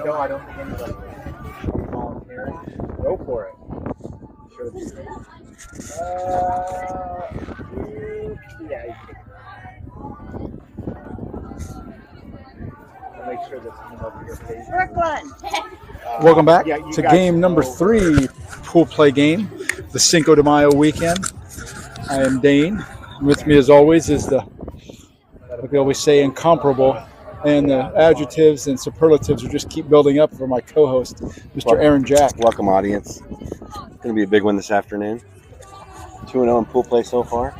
No, I don't think anybody volunteering. Go for it. Yeah, you can. I'll make sure this came over your face. Brooklyn! Welcome back to game number 3 pool play game, the Cinco de Mayo weekend. I am Dane. With me, as always, is the, like we always say, incomparable. And the adjectives and superlatives will just keep building up for my co-host, Mr. Aaron Jack. Welcome, audience. It's going to be a big one this afternoon. 2-0 in pool play so far.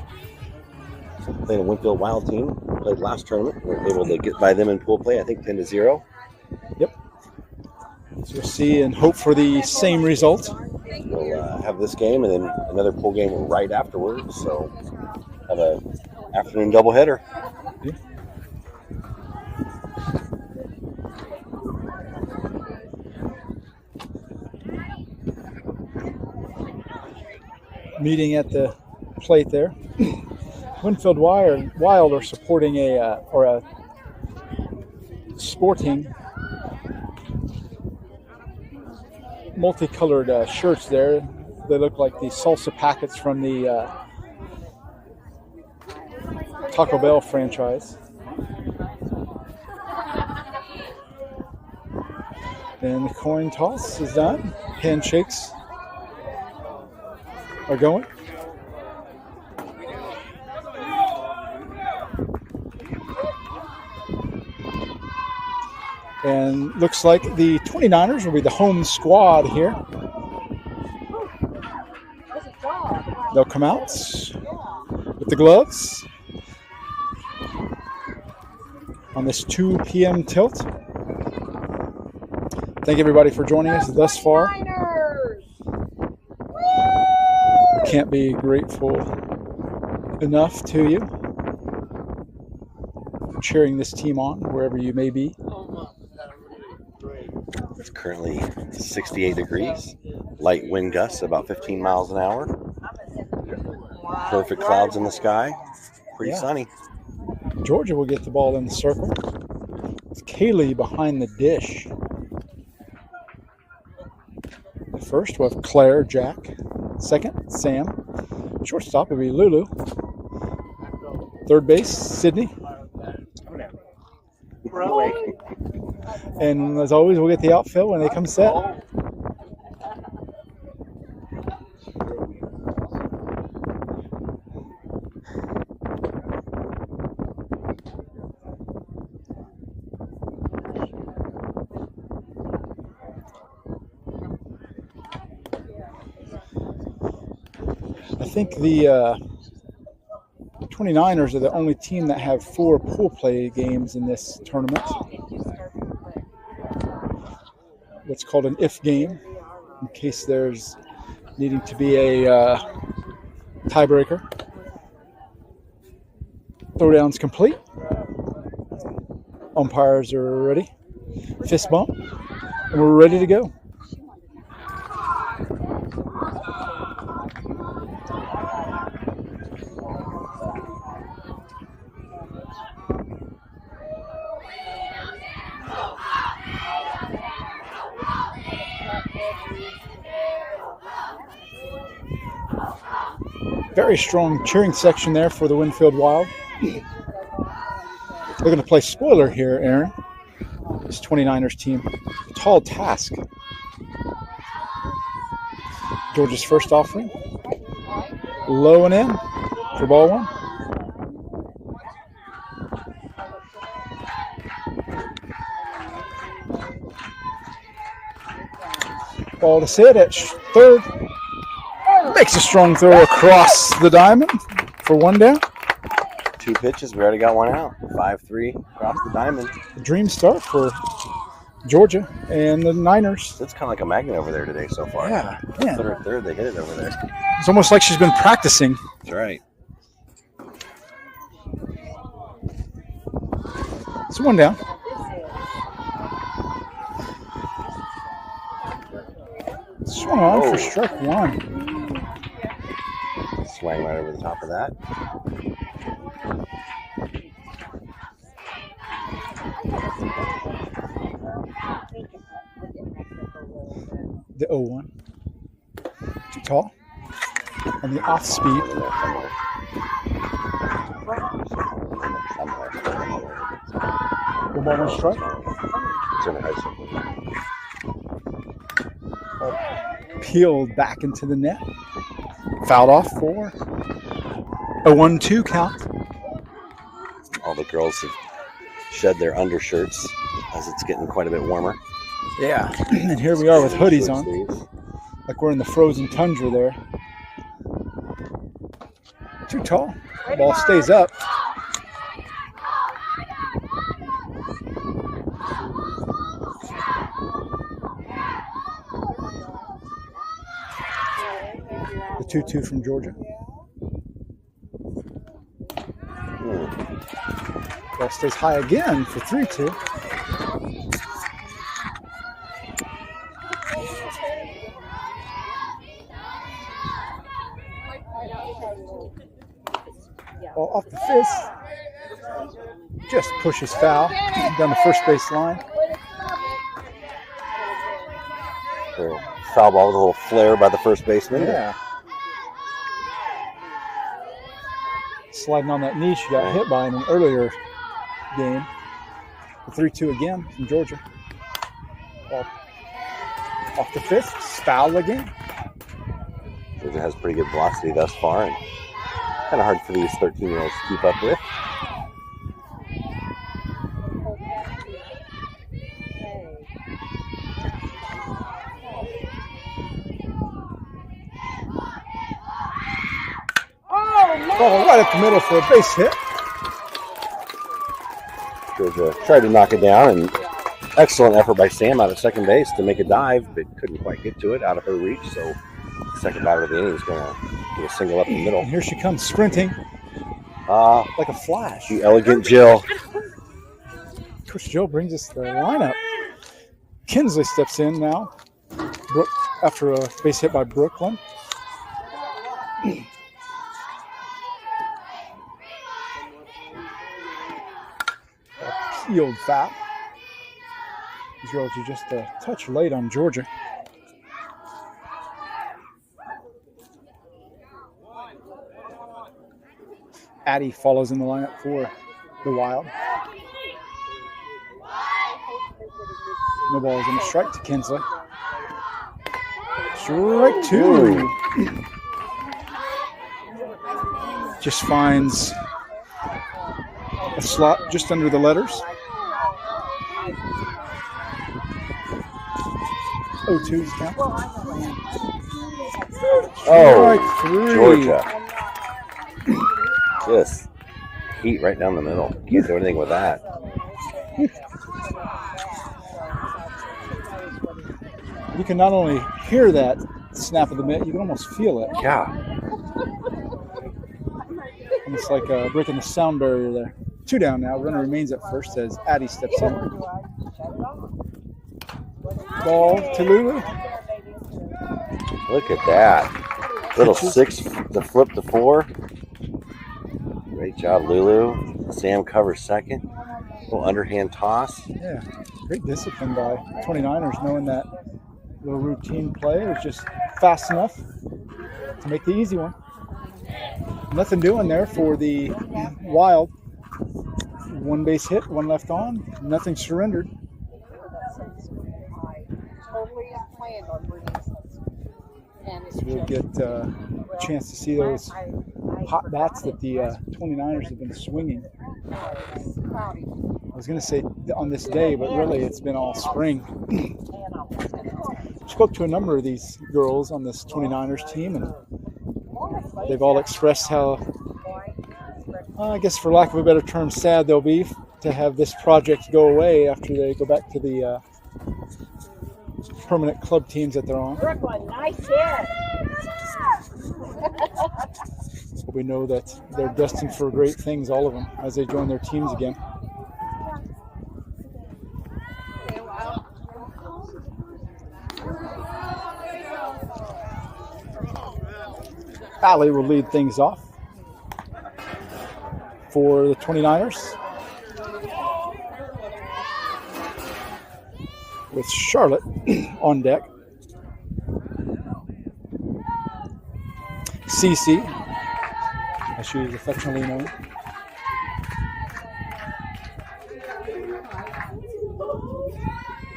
Played a Winfield Wild team. Played last tournament. We were able to get by them in pool play, I think 10-0. Yep. So we'll see and hope for the same result. We'll have this game and then another pool game right afterwards. So have a afternoon doubleheader. Yeah. Meeting at the plate there. Winfield Wild are supporting a sporting multicolored shirts there. They look like the salsa packets from the Taco Bell franchise. And the coin toss is done. Handshakes are going. And looks like the 29ers will be the home squad here. They'll come out with the gloves on this 2 p.m. tilt. Thank everybody for joining us thus far. Can't be grateful enough to you for cheering this team on wherever you may be. It's currently 68 degrees. Light wind gusts about 15 miles an hour. Perfect clouds in the sky. Pretty sunny. Georgia will get the ball in the circle. It's Kaylee behind the dish. First, we'll have Claire, Jack. Second, Sam. Shortstop will be Lulu. Third base, Sydney. And as always, we'll get the outfield when they come set. I think the 29ers are the only team that have 4 pool play games in this tournament. What's called an if game, in case there's needing to be a tiebreaker. Throwdown's complete. Umpires are ready. Fist bump. And we're ready to go. Very strong cheering section there for the Winfield Wild. They're going to play spoiler here, Aaron. This 29ers team. Tall task. Georgia's first offering. Low and in for ball 1. Ball to sit at third. Makes a strong throw across the diamond for 1 down. 2 pitches. We already got one out. 5-3 across the diamond. A dream start for Georgia and the Niners. It's kind of like a magnet over there today so far. Yeah, man. Third, they hit it over there. It's almost like she's been practicing. That's right. It's one down. Swung on for strike one. Swang right over the top of that. The 0-1. Too tall. On the off speed. One ball, 1 strike. It's in the high school. Peeled back into the net. Fouled off for a 1-2 count. All the girls have shed their undershirts as it's getting quite a bit warmer. Yeah. And here we are with hoodies on. Like we're in the frozen tundra there. Too tall. The ball stays up. The 2-2 from Georgia. Ball stays high again for 3-2. Ball off the fist. Just pushes foul down the first base line. Foul ball with a little flare by the first baseman. Yeah. Sliding on that knee she got hit by in an earlier game. The 3-2 again from Georgia. Ball off the fist. Foul again. Georgia has pretty good velocity thus far, and kind of hard for these 13-year-olds to keep up with. Ball right up the middle for a base hit. Georgia tried to knock it down, and excellent effort by Sam out of second base to make a dive, but couldn't quite get to it out of her reach. So second batter of the inning is going to get a single up the middle. And here she comes sprinting like a flash. The elegant Jill. Coach Jill brings us the lineup. Kinsley steps in now after a base hit by Brooklyn. Peeled foul. These girls are just a touch late on Georgia. Addie follows in the lineup for the Wild. No balls in the strike to Kinsley. Strike 2. Just finds a slot just under the letters. 0-2's count. Oh, Strike 3. Georgia. Just heat right down the middle. Can't do anything with that. You can not only hear that snap of the mitt, you can almost feel it. Yeah. Almost like breaking the sound barrier there. 2 down now. Runner remains at first as Addie steps in. Ball to Lulu. Look at that. Little 6 to flip to 4. Great job, Lulu. Sam covers second. Little underhand toss. Yeah, great discipline by 29ers, knowing that little routine play is just fast enough to make the easy one. Nothing doing there for the Wild. 1 base hit, 1 left on. Nothing surrendered. So we'll get a chance to see those hot bats that the 29ers have been swinging. I was going to say on this day, but really it's been all spring. Spoke to a number of these girls on this 29ers team, and they've all expressed how I guess for lack of a better term, sad they'll be to have this project go away after they go back to the permanent club teams that they're on. Brooklyn, nice hit. But we know that they're destined for great things, all of them, as they join their teams again. Allie will lead things off for the 29ers, with Charlotte on deck. Cece, as she is affectionately known.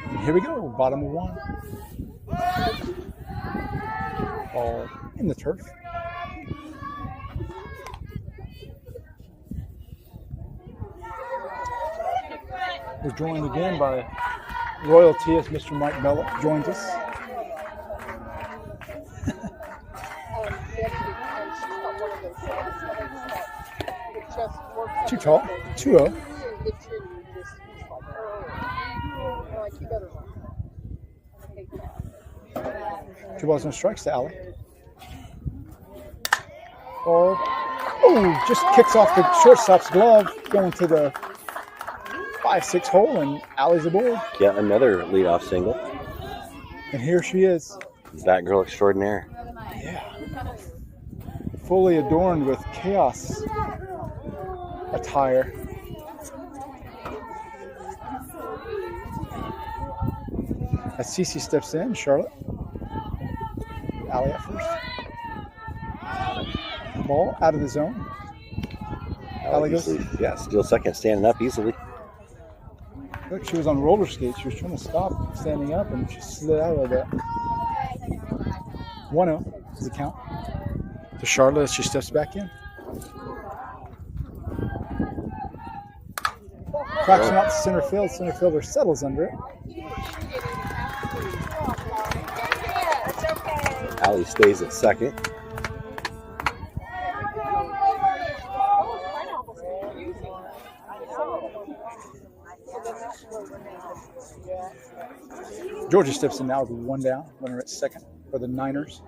And here we go, bottom of one. Ball in the turf. We're joined again by royalty as Mr. Mike Mellett joins us. Too tall. 2-0. 2 balls, no strikes to Allie. Oh, just kicks off the shortstop's glove, going to the 5-6 hole, and Allie's aboard. Yeah, another leadoff single. And here she is. Batgirl extraordinaire. Yeah. Fully adorned with chaos attire. As Cece steps in, Charlotte. Allie at first. Ball out of the zone. Allie goes. Yeah, still second, standing up easily. Look, she was on roller skates. She was trying to stop standing up, and she slid out a little bit. 1-0 is the count to Charlotte as she steps back in. Cracks one out to center field. Center fielder settles under it. Allie stays at second. Georgia steps in now with 1 down. Runner at second for the Niners.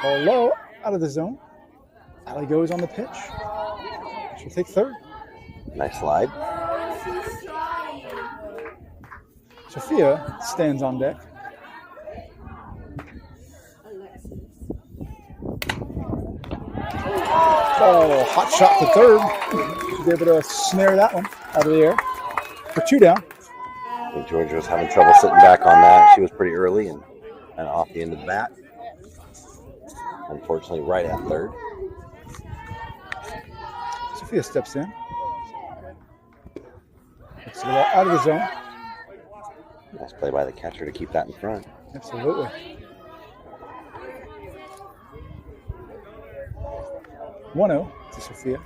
Ball low, out of the zone. Allie goes on the pitch. She'll take third. Nice slide. Sophia stands on deck. Oh, hot shot to third. She's able to snare that one out of the air for 2 down. I think Georgia was having trouble sitting back on that. She was pretty early and off the end of the bat. Unfortunately, right at third. Sophia steps in. It's out of the zone. Nice play by the catcher to keep that in front. Absolutely. One 0 to Sophia.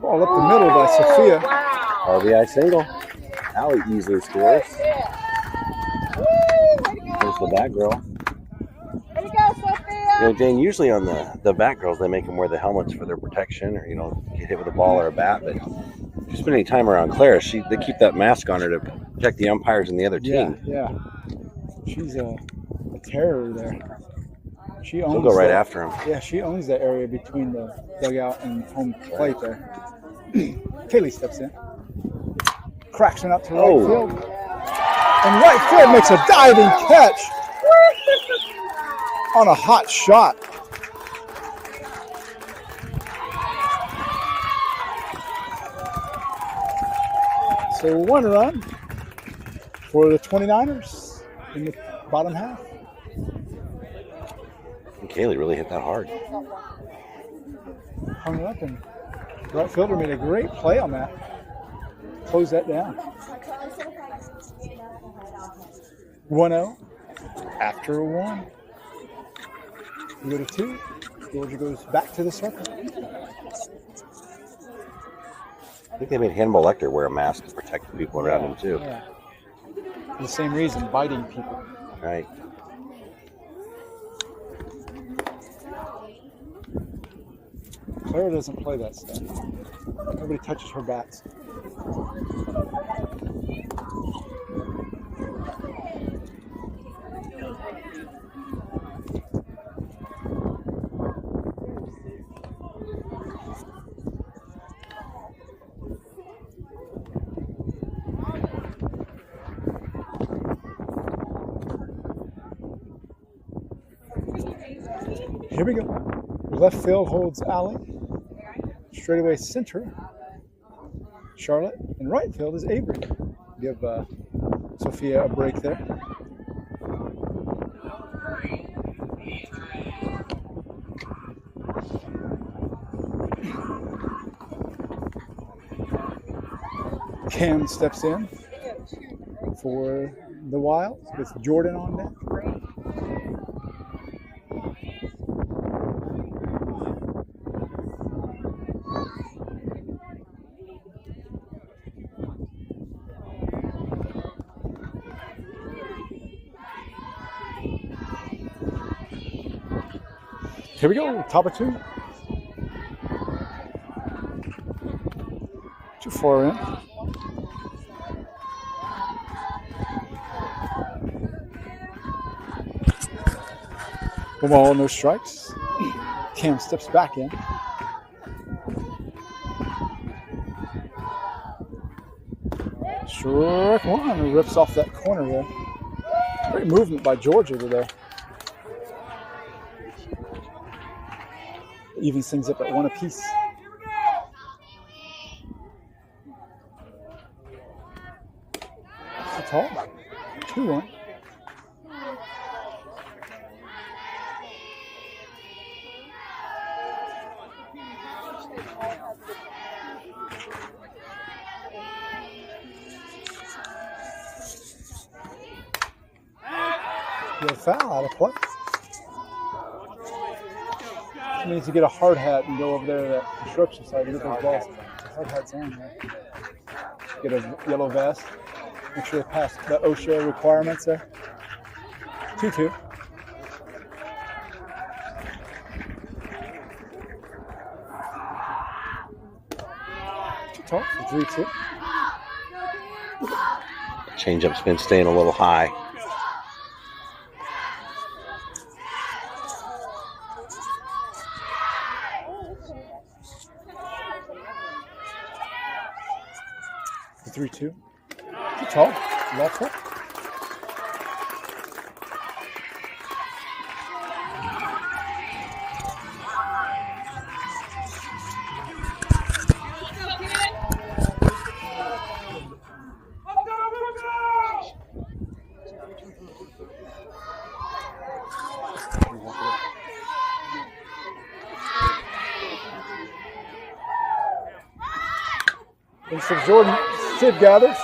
Ball up the middle by Sophia. RBI single. Allie easily scores. There's the Batgirl. There you go, Sophia. You know, Jane, usually on the Batgirls, they make them wear the helmets for their protection, or, get hit with a ball or a bat. But if you spend any time around Claire, they keep that mask on her to protect the umpires and the other team. Yeah. She's a terror there. She'll go right after him. Yeah, she owns that area between the dugout and home plate there. Kaylee steps in. Cracks one up to right field. And right field makes a diving catch on a hot shot. So 1 run for the 29ers in the bottom half. And Kaylee really hit that hard. Hung it up, and right fielder made a great play on that. Close that down. 1-0 after a 1. We go to 2. Georgia goes back to the circle. I think they made Hannibal Lecter wear a mask to protect the people around him too. Yeah. For the same reason, biting people. Right. Clara doesn't play that stuff. Nobody touches her bats. Here we go. Left field holds Allie. Straightaway center, Charlotte. And right field is Avery. Give Sophia a break there. Cam steps in for the Wilds with Jordan on deck. Here we go, top of 2. Too far in. One ball, no strikes. Cam steps back in. Strike 1, rips off that corner there. Great movement by George over there. Evens things up at 1 apiece. That's all. 2-1. Get a foul out of play. Needs to get a hard hat and go over there to that construction site to get those balls. Hard hat's on there. Get a yellow vest. Make sure they pass the OSHA requirements there. 2-2. Too tall for 3-2. Changeup's been staying a little high. The 3-2. Too tall. Left hook. Winfield Jordan. Sid gathers.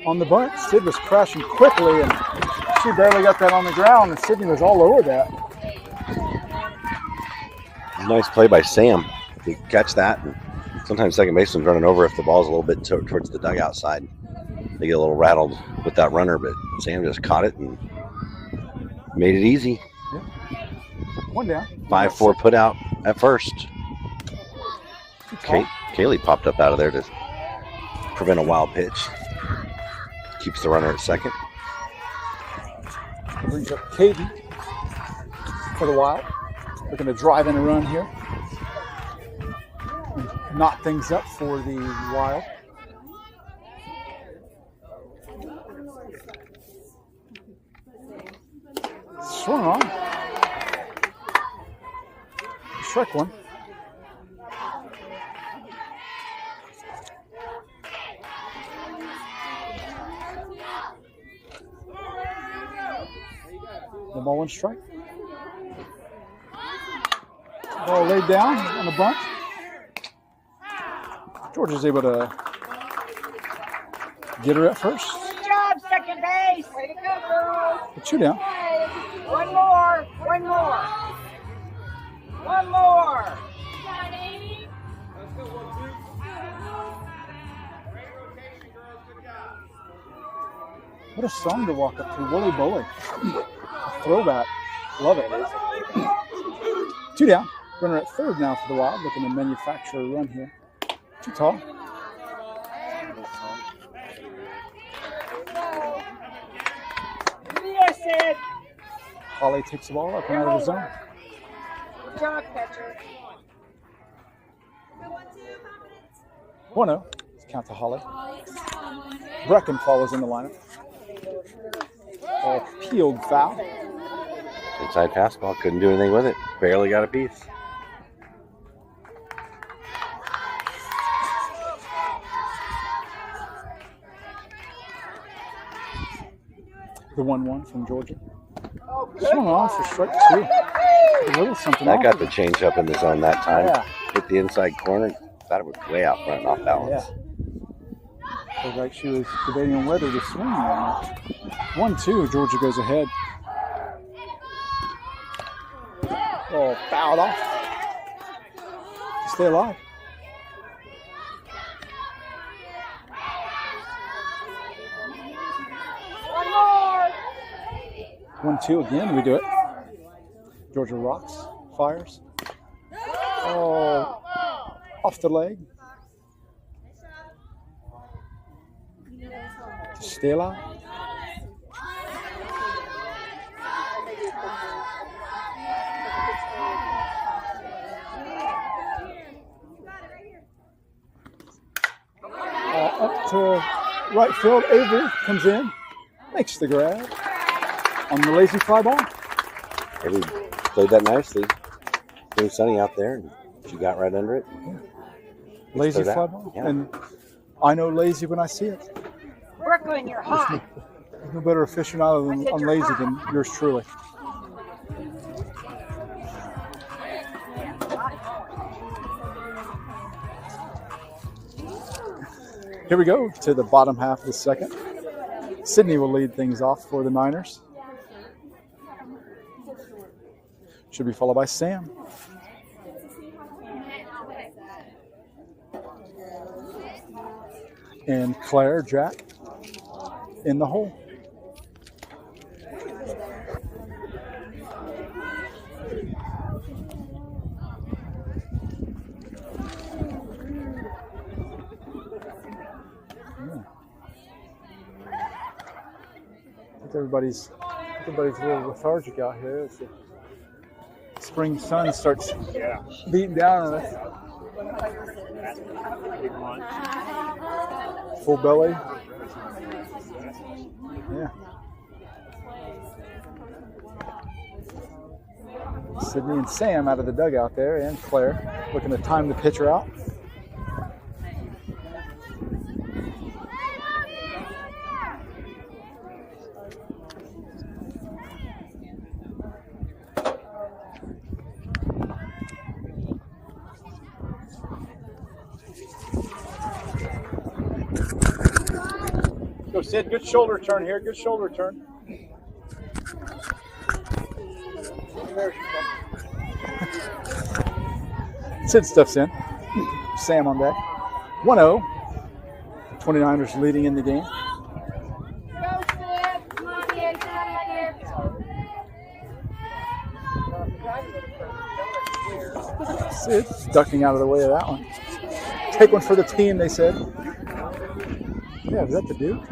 On the bunt, Sid was crashing quickly, and she barely got that on the ground, and Sydney was all over that. Nice play by Sam. He catch that, and sometimes second baseman's running over if the ball's a little bit towards the dugout side. They get a little rattled with that runner, but Sam just caught it and made it easy. Yeah. 1 down. 5-4 put out at first. Kaylee popped up out of there to prevent a wild pitch. Keeps the runner at second. Brings up Caden for the Wild. Looking to drive in a run here. And knot things up for the Wild. Swung on. Strike 1. The ball 1 strike. Ball laid down on the bunt. George is able to get her at first. Good job, second base. Way to go, girl. The 2 down. One more. One more. One more. What a song to walk up to. Wooly Bully. A throwback. Love it. 2 down. Runner at third now for the Wild. Looking to manufacture a run here. Too tall. Holly takes the ball up and out of the zone. Good job, catcher. 1-0. Count to Holly. Brecken follows in the lineup. All peeled foul. Inside fastball. Couldn't do anything with it. Barely got a piece. The 1-1 from Georgia. Swung on for strike 2. A little something That off got of the it. change up in the zone that time. Yeah. Hit the inside corner. Thought it was way out front and off balance. Yeah. Looked like she was debating on whether to swing or not. 1-2. Georgia goes ahead. Oh, fouled off. Stay alive. One more. 1-2 again. We do it. Georgia rocks. Fires. Oh, off the leg. Stay alive. Up to right field. Avery comes in, makes the grab on the lazy fly ball. Avery played that nicely. Pretty sunny out there, and she got right under it. Lazy Throw fly that. ball. Yeah. And I know lazy when I see it. Brooklyn, you're hot. There's no better aficionado than on lazy than yours truly. Here we go to the bottom half of the second. Sydney will lead things off for the Niners. Should be followed by Sam. And Claire, Jack, in the hole. I think everybody's a little lethargic out here as the spring sun starts beating down on us. Full belly. Yeah. Sydney and Sam out of the dugout there, and Claire looking to time the pitcher out. Go, Sid. Good shoulder turn here. Good shoulder turn. Sid stuffs in. Sam on deck. 1-0. 29ers leading in the game. Go, Sid. Come on, kid. Come on, my dear. Sid ducking out of the way of that one. Take one for the team, they said. Yeah, is that the Duke?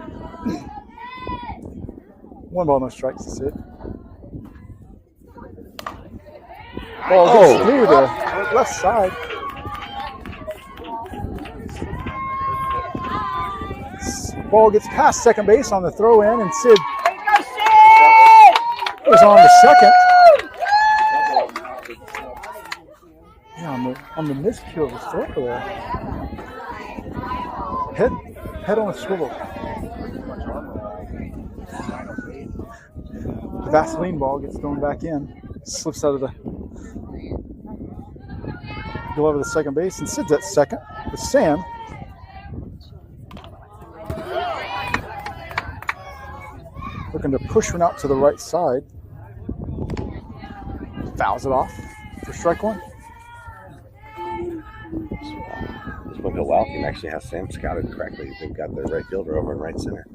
1 ball, no strikes to Sid. Ball gets through the left side. Ball gets past second base on the throw in, and Sid There you go, Sid. goes on to second. Yeah, on the miscue of the throw there. Head on a swivel. The Vaseline ball gets thrown back in. Slips out of the glove of the second base, and Sid's at second with Sam. Looking to push one out to the right side. Fouls it off for strike one. This Winfield Wild team actually has Sam scouted correctly. They've got their right fielder over in right center.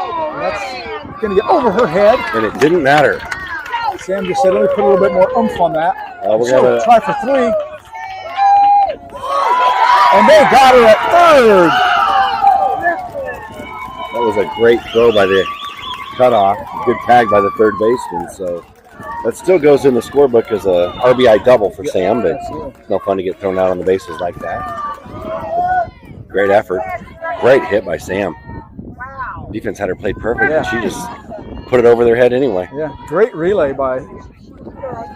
And that's going to get over her head. And it didn't matter. Sam just said, let me put a little bit more oomph on that. We're So gonna try for 3. And they got her at 3rd. That was a great throw by the cutoff. Good tag by the third baseman. So that still goes in the scorebook as a RBI double for Sam, but it's no fun to get thrown out on the bases like that. Great effort. Great hit by Sam. Defense had her played perfect, and she just put it over their head anyway. Yeah, great relay by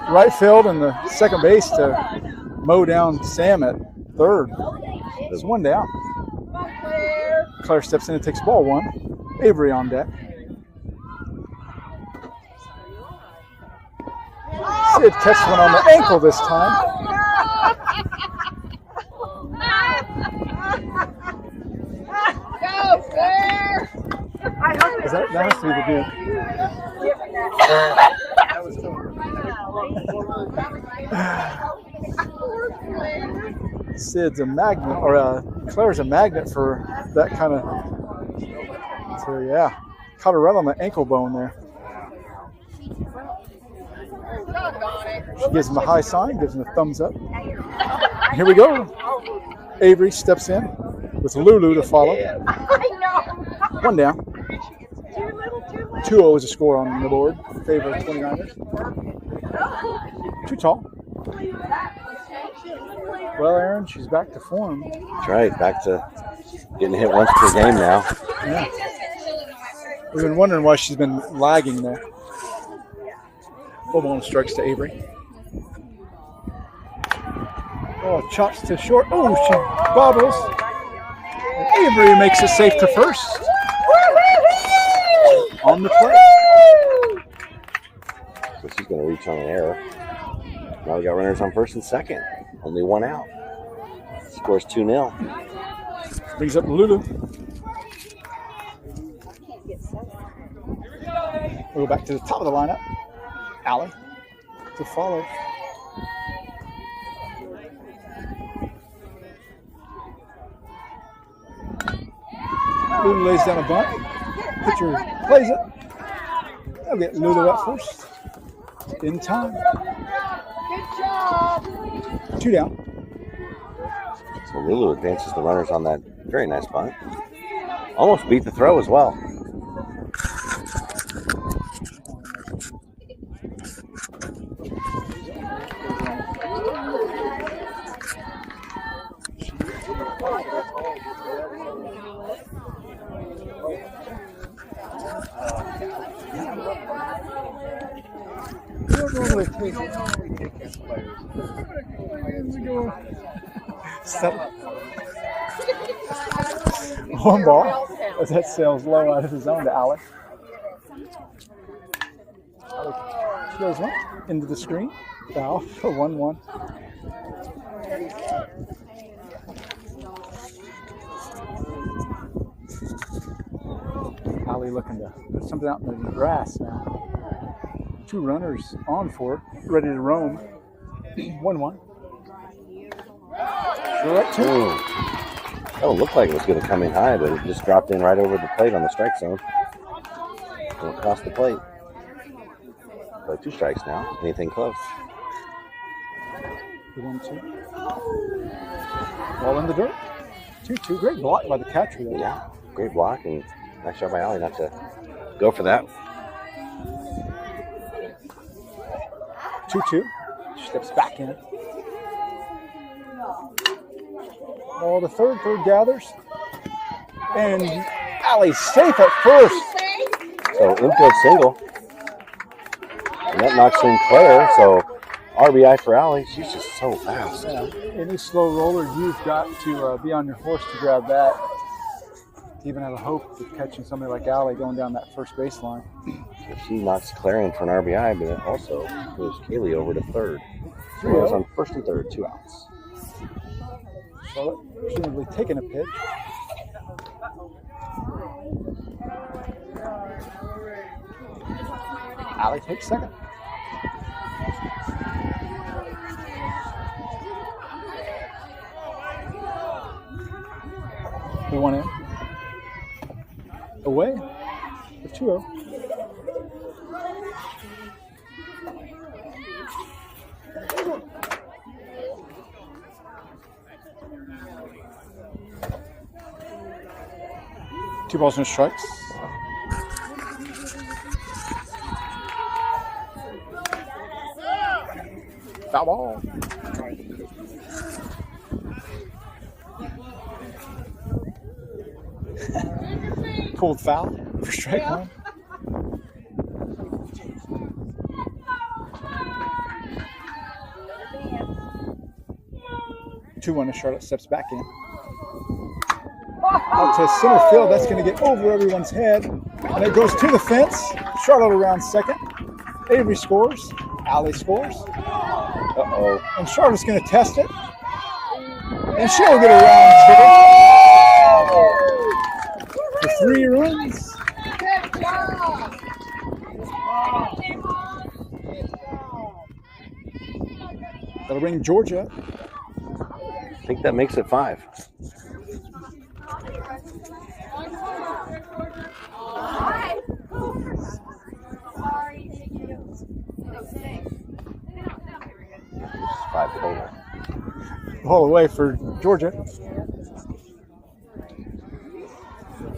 right field and the second base to mow down Sam at 3rd. It's 1 down. Claire steps in and takes ball 1. Avery on deck. Sid catches one on the ankle this time. Go, Claire! That has to be the dude. Sid's a magnet, or Claire's a magnet for that kind of. So yeah, caught her right on the ankle bone there. She gives him a high sign, gives him a thumbs up. Here we go. Avery steps in with Lulu to follow. 1 down. 2-0 is a score on the board in favor of 29ers. Too tall. Well, Aaron, she's back to form. That's right. Back to getting hit once per game now. Yeah. We've been wondering why she's been lagging there. Full ball strikes to Avery. Oh, chops to short. Oh, she bobbles. And Avery makes it safe to first. On the play. So she's going to reach on an error. Now we got runners on first and second. Only 1 out. Scores 2-0. Brings up Lulu. We'll go back to the top of the lineup. Allie to follow. Lulu lays down a bunt. Pitcher plays it. They'll get Lulu up first. In time. Good job. 2 down. So Lulu advances the runners on that very nice bunt. Almost beat the throw as well. One ball as that sails low out of the zone to Alec. She goes one into the screen. Foul for 1-1. Allie looking to put something out in the grass now. 2 runners on for it, ready to roam. 1-1. Right to That looked like it was going to come in high, but it just dropped in right over the plate on the strike zone. Won't cross the plate. But 2 strikes now. Anything close? 1-2. Ball in the dirt. 2-2. Great block by the catcher there. Yeah, great block and nice job by Allie not to go for that. 2-2. She steps back in. Oh, the third gathers. And Allie's safe at first. So infield single. And that knocks in Claire. So RBI for Allie. She's just so fast. Yeah. Any slow roller, you've got to be on your horse to grab that. To even have a hope of catching somebody like Allie going down that first baseline. She knocks Claire in for an RBI, but it also moves Kaylee over to third. So it was on first and third, 2 outs. Charlotte presumably taking a pitch. Allie takes second. The 1 in. Away. for 2-0. Two balls, no strikes. Foul ball. Pulled foul for strike one. Two-1 as Charlotte steps back in. Out to center field. That's going to get over everyone's head. And it goes to the fence. Charlotte around second. Avery scores. Allie scores. Uh-oh. And Charlotte's going to test it. And she'll get around for 3 runs. Good job. That'll bring Georgia. I think that makes it 5. Five total. Ball away for Georgia.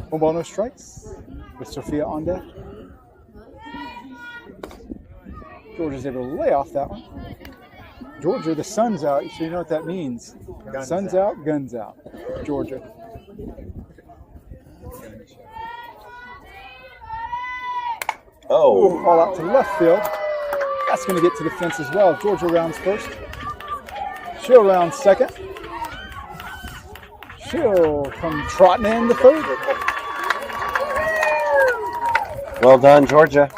One ball, no strikes. With Sophia on deck. Georgia's able to lay off that one. Georgia, the sun's out, so you know what that means. Sun's out, guns out. Georgia. Oh. Ball out to left field. That's going to get to the fence as well. Georgia rounds first. She'll round second. She'll come trotting in the third. Well done, Georgia.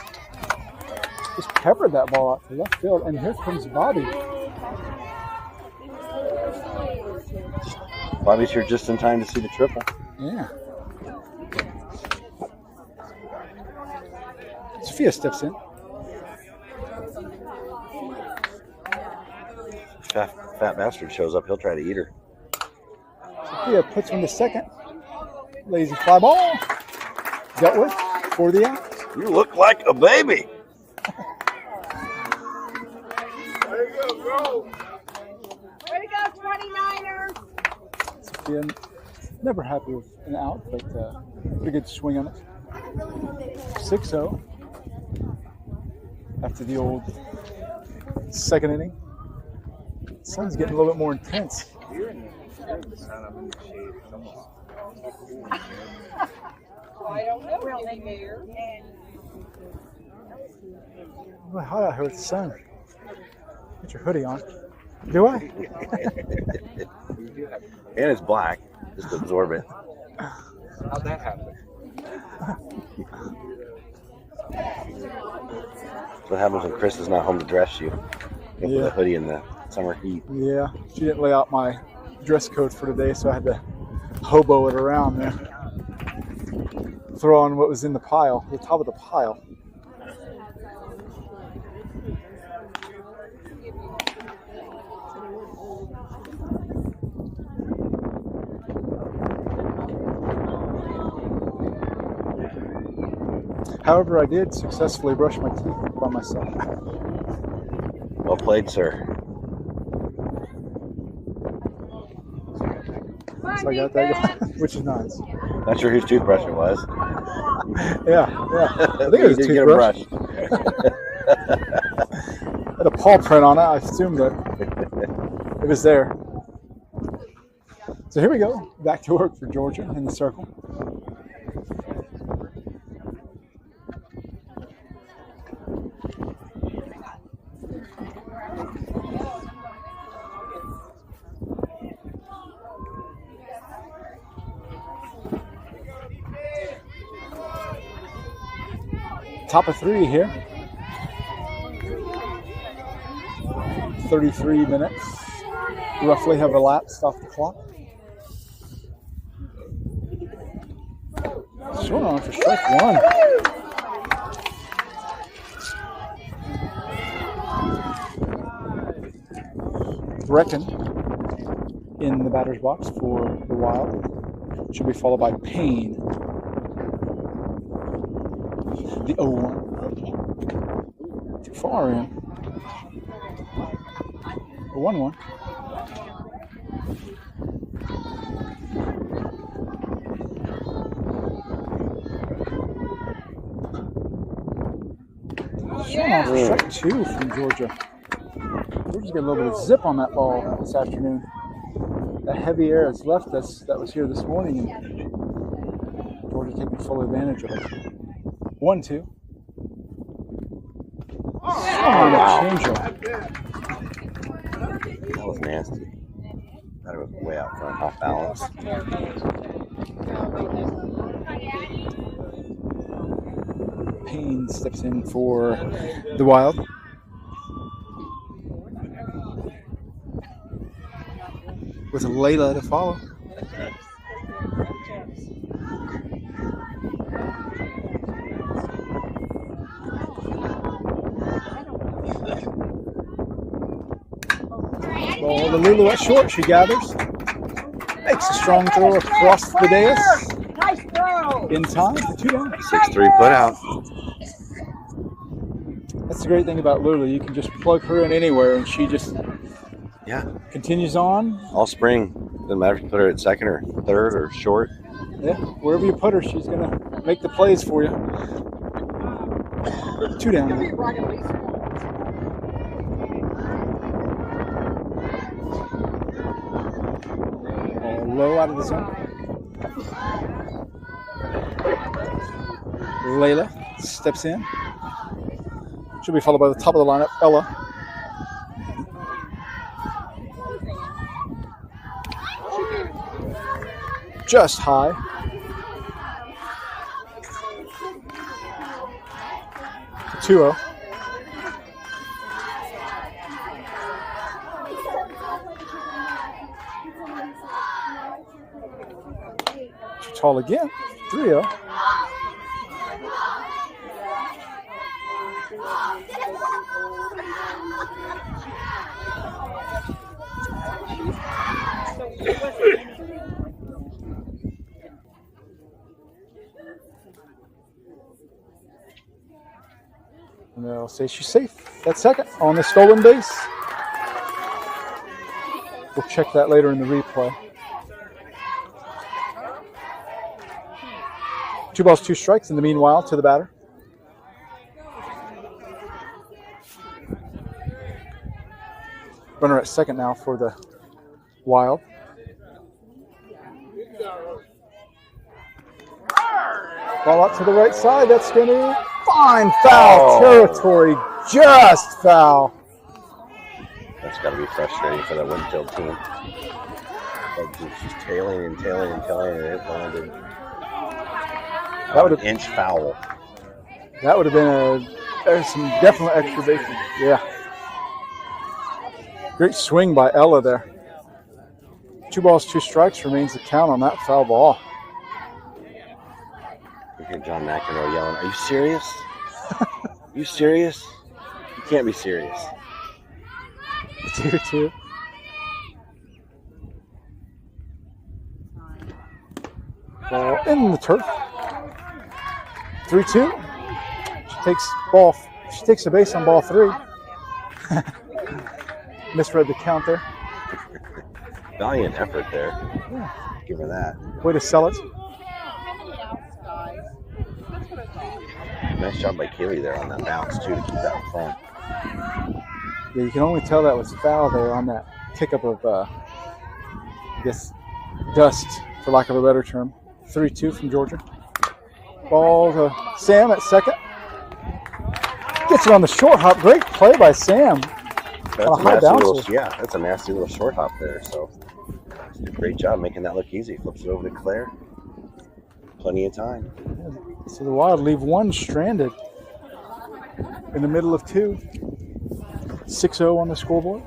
Just peppered that ball out to left field. And here comes Bobby. Bobby's here just in time to see the triple. Yeah. Sophia steps in. Fat bastard shows up. He'll try to eat her. Sophia puts one to second. Lazy fly ball. Dealt with for the out. You look like a baby. Way to go, 29ers. Sophia never happy with an out, but pretty good swing on it. 6-0 after the old second inning. Sun's getting a little bit more intense. You're in the sun, I'm in the shade. It's almost I don't know really there. Really hot out here with the sun. Get your hoodie on. Do I? And it's black. Just absorb it. how'd that happen? What happens when Chris is not home to dress you? You put a hoodie in the summer heat. Yeah, she didn't lay out my dress code for today, so I had to hobo it around there. Throw on what was in the pile, the top of the pile. However, I did successfully brush my teeth by myself. Well played, sir. So I got that going, which is nice. Not sure whose toothbrush it was. Yeah. I think it was a You did get a toothbrush. brush. Had a paw print on it. I assumed that it was there. So here we go. Back to work for Georgia in the circle. Top of 3 here. 33 minutes roughly have elapsed off the clock. Swung on for strike 1. Brecken in the batter's box for the Wild. Should be followed by Payne. The 0-1. Too far in. The 1-1. Strike 2 from Georgia. Georgia's got a little bit of zip on that ball this afternoon. That heavy air has left us that was here this morning, and Georgia taking full advantage of it. 1-2. Changeup. That was nasty. Thought it was way out front, off balance. Payne steps in for the Wild. With Layla to follow. Ball to Lulu at short, she gathers. Makes a strong throw across the dais. Nice throw. In time for 2 down. 6-3 put out. That's the great thing about Lulu. You can just plug her in anywhere and she just continues on. All spring. Doesn't matter if you put her at second or third or short. Yeah, wherever you put her, she's going to make the plays for you. 2 down. Low out of the zone. Layla steps in. She'll be followed by the top of the lineup, Ella. Just high. For 2-0. Too tall again. 3-0. And they'll say she's safe. That's second on the stolen base. We'll check that later in the replay. 2 balls, 2 strikes in the meanwhile to the batter. Runner at second now for the Wild. Ball out to the right side. That's going to find foul territory. Just foul. That's got to be frustrating for the Winfield team. She's tailing and tailing and tailing, and it landed. That would have inch foul. That would have been there's some definite extra bases. Yeah. Great swing by Ella there. 2 balls, 2 strikes remains the count on that foul ball. You hear John McEnroe yelling, "Are you serious? Are you serious? You can't be serious." 2-2. Ball in the turf. 3-2. She takes the base on ball 3. Misread the count there. Valiant effort there. Yeah. Give her that. Way to sell it. Nice job by Keeley there on that bounce too to keep that in front. Yeah, you can only tell that was foul there on that kick-up of, I guess, dust, for lack of a better term. 3-2 from Georgia. Ball to Sam at second. Gets it on the short hop. Great play by Sam. That's a nasty little short hop there. So, did a great job making that look easy. Flips it over to Claire. Plenty of time. So the Wild leave 1 stranded in the middle of 2. 6-0 on the scoreboard.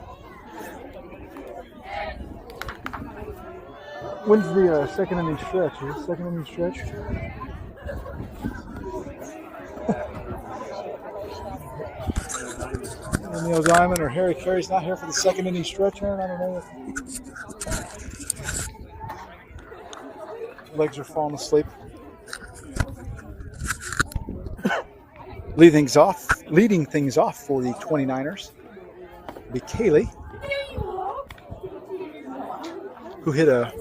When's the second inning stretch? Is it second inning stretch? Neil Diamond or Harry Carey's not here for the second inning stretch, Aaron. I don't know. Legs are falling asleep. Leading things off for the 29ers will be Kaylee, who hit a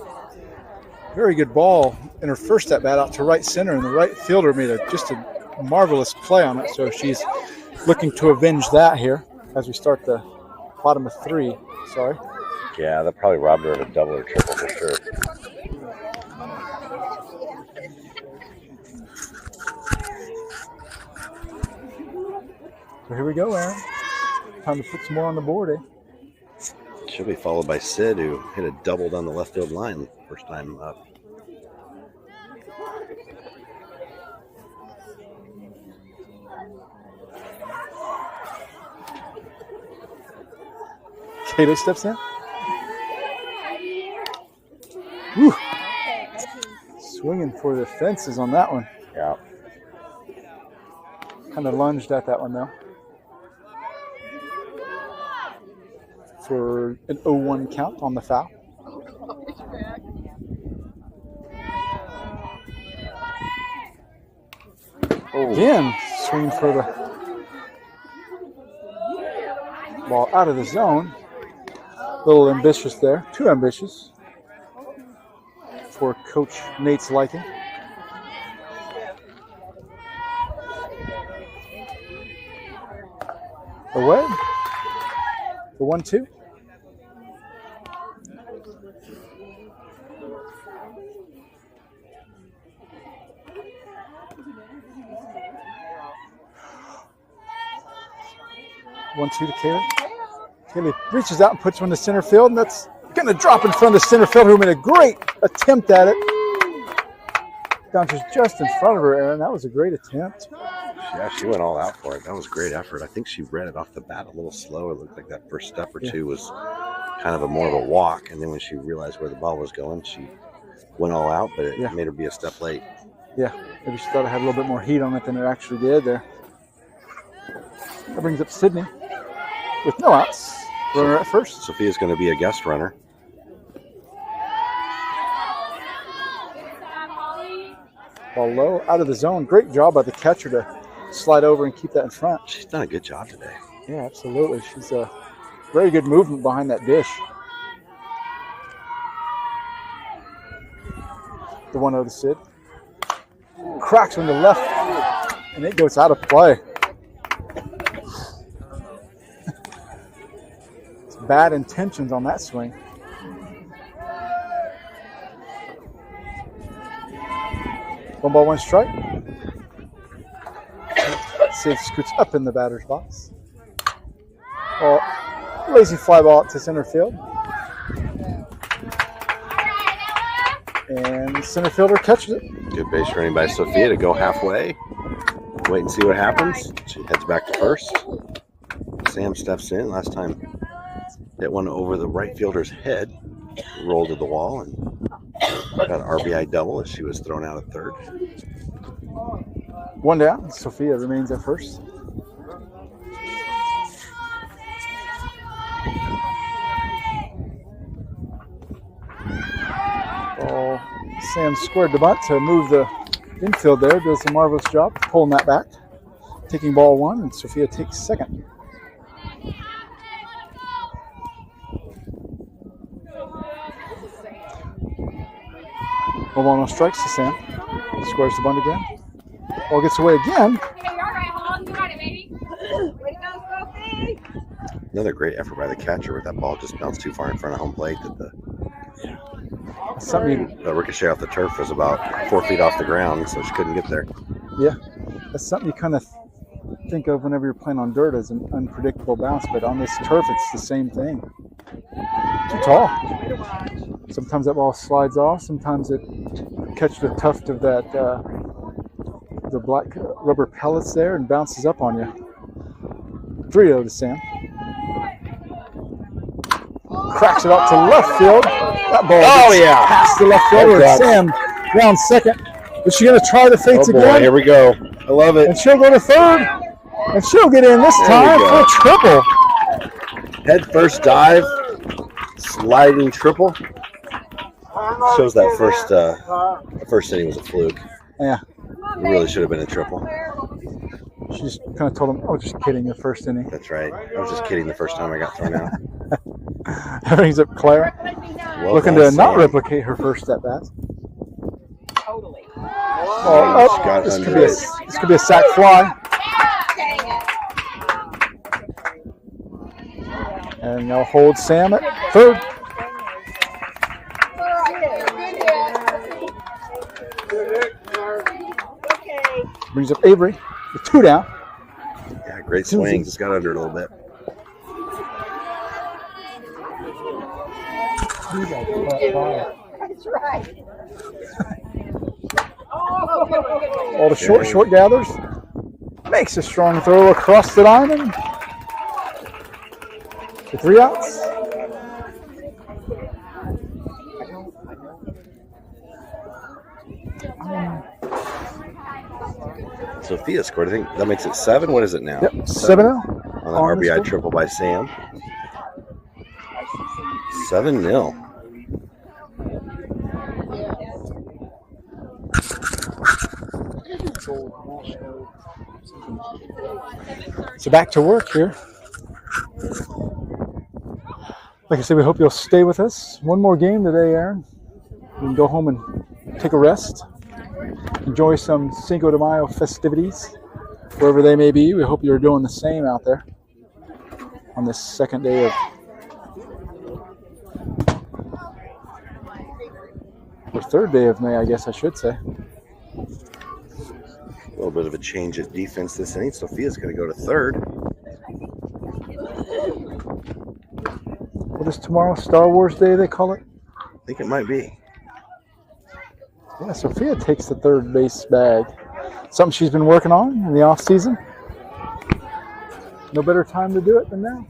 very good ball in her first at bat out to right center, and the right fielder made just a marvelous play on it. So she's looking to avenge that here as we start the bottom of 3. Sorry. Yeah, that probably robbed her of a double or triple for sure. So here we go, Aaron. Time to put some more on the board, eh? She'll be followed by Sid, who hit a double down the left field line first time up. Kato steps in. Whew. Swinging for the fences on that one. Yeah. Kind of lunged at that one, though. For an 0-1 count on the foul. Oh. Again, swing for the ball out of the zone. A little ambitious there. Too ambitious for Coach Nate's liking. Away. The 1-2. One-two to Kaylee. Kaylee reaches out and puts one to center field, and that's going to drop in front of the center fielder who made a great attempt at it. Bounces just in front of her, Aaron. That was a great attempt. Yeah, she went all out for it. That was a great effort. I think she read it off the bat a little slow. It looked like that first step or two was kind of more of a walk, and then when she realized where the ball was going, she went all out, but it made her be a step late. Yeah, maybe she thought it had a little bit more heat on it than it actually did there. That brings up Sydney with no outs. Runner at first. Sophia's going to be a guest runner. Ball low, out of the zone. Great job by the catcher to slide over and keep that in front. She's done a good job today. Yeah, absolutely. She's a very good movement behind that dish. The 1-0 to Sid. Cracks on the left, and it goes out of play. It's bad intentions on that swing. One ball, one strike. Sid scoots up in the batter's box. Lazy fly ball to center field. And center fielder catches it. Good base running by Sophia to go halfway. Wait and see what happens. She heads back to first. Sam steps in. Last time hit one over the right fielder's head. Rolled to the wall and got an RBI double as she was thrown out at third. One down. Sophia remains at first. Sam squared the bunt to move the infield there. Does a marvelous job pulling that back. Taking ball one, and Sophia takes second. No ball, no strikes to Sam. Squares the bunt again. Ball gets away again. Another great effort by the catcher with that ball just bounced too far in front of home plate. The ricochet off the turf was about 4 feet off the ground, so she couldn't get there. Yeah, that's something you kind of think of whenever you're playing on dirt as an unpredictable bounce, but on this turf, it's the same thing. Too tall. Sometimes that ball slides off. Sometimes it catches the tuft of that the black rubber pellets there and bounces up on you. 3-0 to Sam. Cracks it out to left field. That ball past the left fielder. Sam round second. Is she going to try the fates again? Here we go. I love it. And she'll go to third. And she'll get in this time for a triple. Head first dive. Sliding triple. Shows that first inning was a fluke. Yeah. It really should have been a triple. She just kind of told him, "Oh, just kidding, the first inning." That's right. I was just kidding the first time I got thrown out. That brings up Claire, Well looking done, to not Sam. replicate her first at bat. Totally. Oh, She got this under could be a it. this could be a sac fly, Dang it. and they'll hold Sam at third. Okay. Brings up Avery with 2 down. Yeah, great swing. Just got under it a little bit. That's right. Oh, good one, good one. All the short gathers. Makes a strong throw across the diamond. For 3 outs. Sophia scored. I think that makes it 7. What is it now? Yep, 7-0. On the RBI triple by Sam. 7-0. So back to work here. Like I said, we hope you'll stay with us. One more game today, Aaron. You can go home and take a rest. Enjoy some Cinco de Mayo festivities, wherever they may be. We hope you're doing the same out there on this second day of, or third day of May, I guess I should say. A little bit of a change at defense this inning. Sophia's going to go to third. What is tomorrow? Star Wars Day, they call it? I think it might be. Yeah, Sophia takes the third base bag. Something she's been working on in the off season. No better time to do it than now.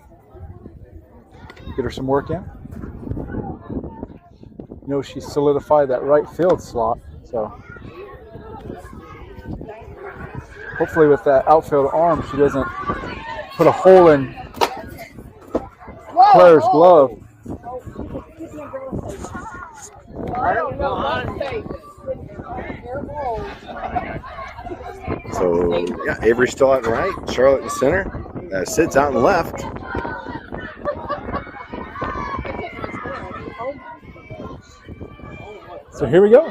Get her some work in. You know, she solidified that right field slot, so hopefully with that outfield arm, she doesn't put a hole in Claire's glove. So, yeah, Avery's still out in right. Charlotte in center. Sid's out in left. So here we go.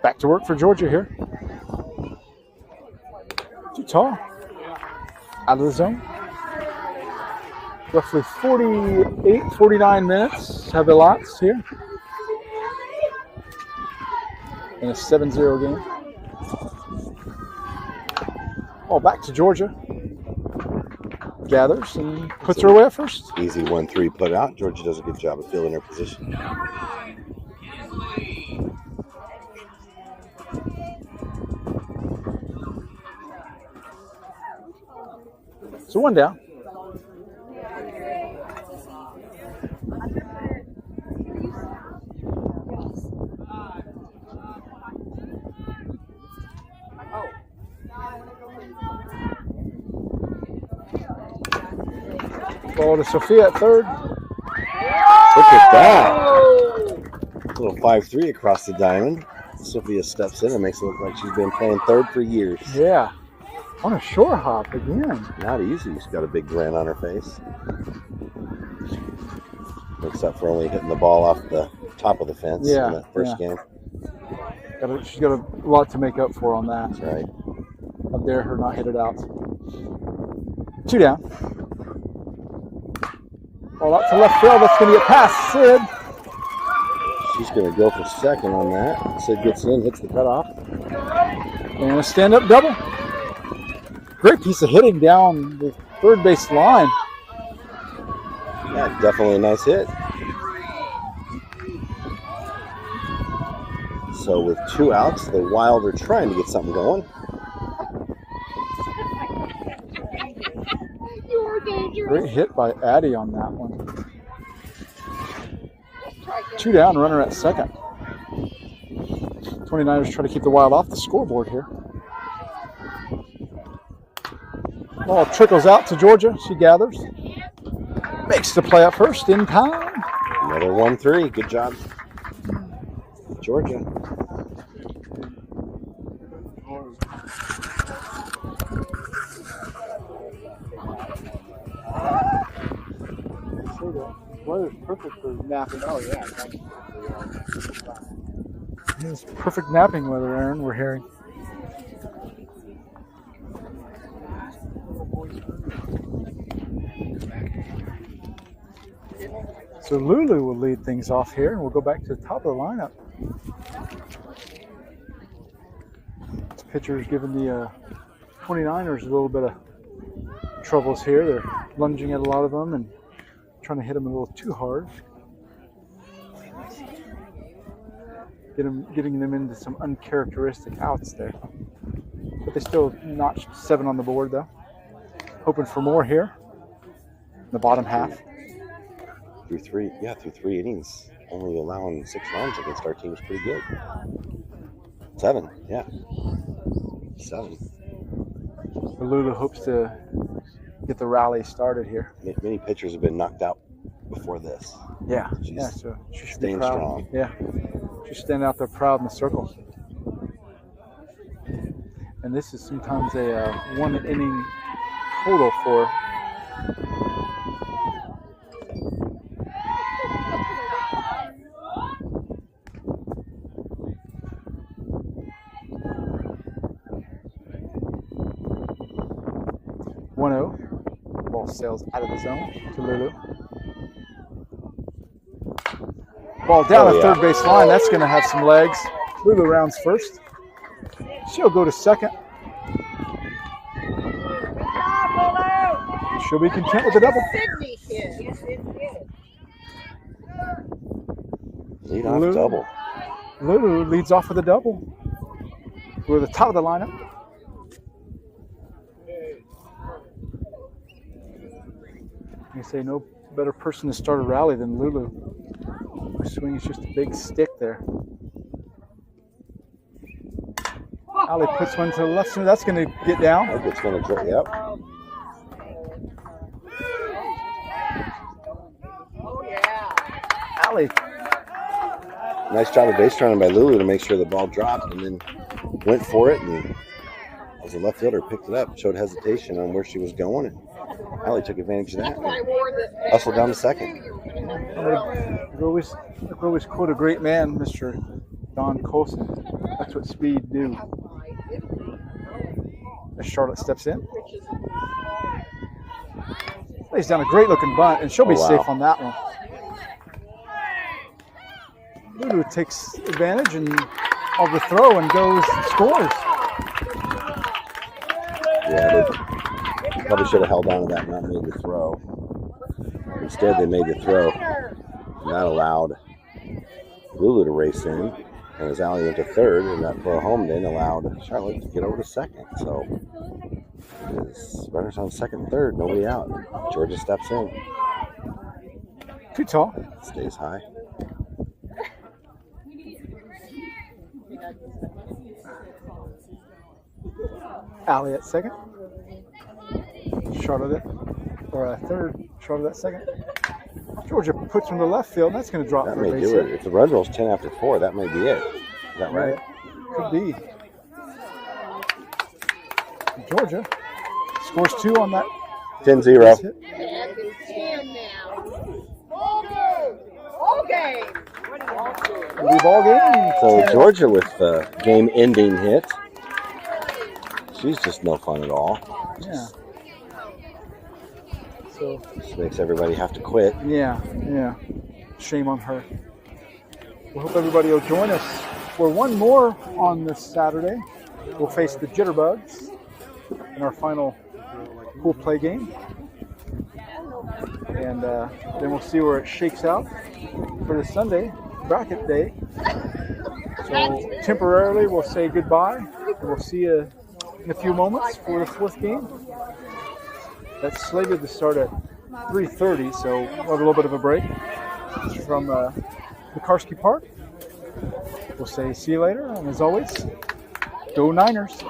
Back to work for Georgia here. Too tall. Out of the zone. Roughly 48, 49 minutes have elapsed here in a 7-0 game. Oh, back to Georgia. Gathers and puts her away at first. Easy 1-3 put out. Georgia does a good job of filling her position. So 1 down. Ball to Sophia at third. Look at that. Little 5-3 across the diamond. Sophia steps in and makes it look like she's been playing third for years. Yeah. On a shore hop again. Not easy. She's got a big grin on her face. Makes up for only hitting the ball off the top of the fence in that first game. She's got a lot to make up for on that. That's right. How dare her not hit it out. 2 down. Ball out to left field. That's going to get past Sid. She's going to go for second on that. Sid gets in, hits the cutoff. And a stand-up double. Great piece of hitting down the third base line. Yeah, definitely a nice hit. So with 2 outs, the Wild are trying to get something going. Great hit by Addie on that one. 2 down, runner at second. 29ers try to keep the Wild off the scoreboard here. Ball trickles out to Georgia. She gathers. Makes the play at first in time. Another 1-3. Good job. Georgia. Weather's perfect for napping. Oh, yeah. It's perfect napping weather, Aaron, we're hearing. So Lulu will lead things off here, and we'll go back to the top of the lineup. This pitcher's giving the 29ers a little bit of troubles here. They're lunging at a lot of them and trying to hit them a little too hard. Getting them into some uncharacteristic outs there. But they still notched 7 on the board, though. Hoping for more here in the bottom half. Through three innings, only allowing 6 runs against our team is pretty good. 7, yeah. 7. Lulu hopes to get the rally started here. Many pitchers have been knocked out before this. Yeah, She's so she should staying be proud. strong. Yeah, she's standing out there proud in the circle. And this is sometimes a 1 inning total for. Ball sails out of the zone to Lulu. Ball down the third base line. That's going to have some legs. Lulu rounds first. She'll go to second. She'll be content with the double. Lead off double. Lulu leads off with a double. We're at the top of the lineup. I say no better person to start a rally than Lulu. Her swing is just a big stick there. Ali puts one to the left. So that's going to get down. I think it's going to, yep. Ali. Nice job of base running by Lulu to make sure the ball dropped, and then went for it. And as a left fielder, picked it up, showed hesitation on where she was going. And Ali took advantage of that. Hustled down to second. We always quote a great man, Mr. Don Colson. That's what speed do. As Charlotte steps in. Lays down a great looking bunt, and she'll be safe on that one. Lulu takes advantage and of the throw and goes and scores. Yeah, they probably should have held on to that and not made the throw. Instead, they made the throw. And that allowed Lulu to race in. And as Ali went to third, and that throw home then allowed Charlotte to get over to second. So, it's runners on second and third, nobody out. Georgia steps in. Too tall. Stays high. Ali at second. Charlotte at third. Charlotte at second. Georgia puts from the left field. That's going to drop. That may do it. If the run roll's 10 after 4, that may be it. Is that right? Could be. Georgia scores 2 on that. 10-0. Ball game. So Georgia with the game-ending hit. She's just no fun at all. Yeah. So just makes everybody have to quit. Yeah. Shame on her. We hope everybody will join us for one more on this Saturday. We'll face the Jitterbugs in our final pool play game. And then we'll see where it shakes out for the Sunday bracket day. So temporarily we'll say goodbye. And we'll see you in a few moments for the 4th game. That's slated to start at 3:30, so we'll have a little bit of a break from Pekarsky Park. We'll say see you later, and as always, go Niners.